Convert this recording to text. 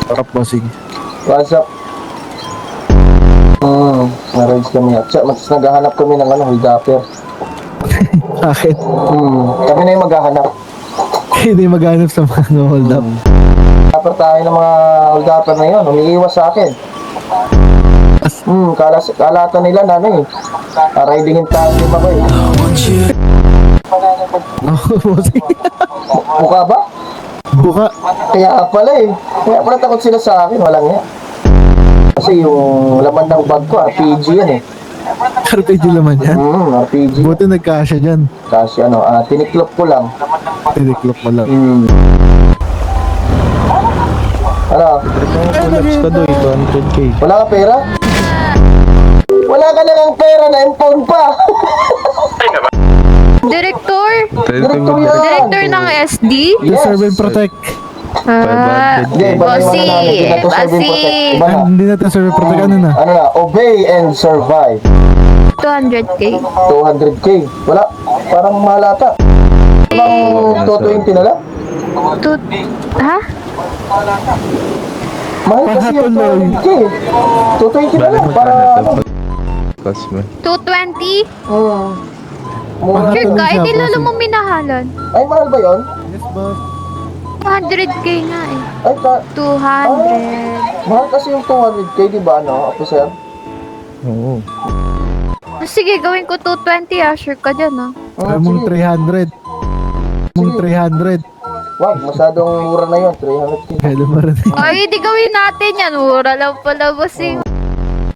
Sarap bossing. What's up? Na-rage kami at mas naghahanap kami ng hold-upper. Bakit? Kami na yung maghahanap. Hindi maghanap sa mga hold up. Kapag tayo ng mga hold-upper na yun, umiiwas sa akin. Kalata nila na riding in tandem ako eh. Bossing. Mukha ba? Buka. Kaya pala takot sila sa akin, walang yan. Kasi yung laman ng bag ko, RPG yan eh. RPG naman yan. RPG. Buti nagkasya dyan. Kasi tiniklop ko lang. Tiniklop mo lang. Ano? Collapse ka doy, 200k. Wala ka pera? Wala ka na ng pera na impon pa. Director? Direktor yan. Director ng SD? Yes. Serve and protect. Hindi, iba na yung Bossy, namin. Hindi na to serve and bossy. protect. Iba na. Hindi natin serve and protect. Ano na? Ano na? Obey and survive. 200k. 200k. Wala. Parang malata. Parang 220 na lang. Ha? Mahal kasi yung 200k. 220 na lang. Para Cosmo. 220? mura. Sure ka, siya, hindi lalo bossing. mo minahalan. Ay, mahal ba yun? Yes, boss. 200k nga eh. Ay, 200. mahal kasi yung 200k, di ba, officer? Oo. Sige, gawin ko 220 sure ka dyan Try mong 300. Mong 300. Wag, masyadong mura na yun, 300k. Kaya mo rin. Ay, di gawin natin yan. Mura lang pala, bossing.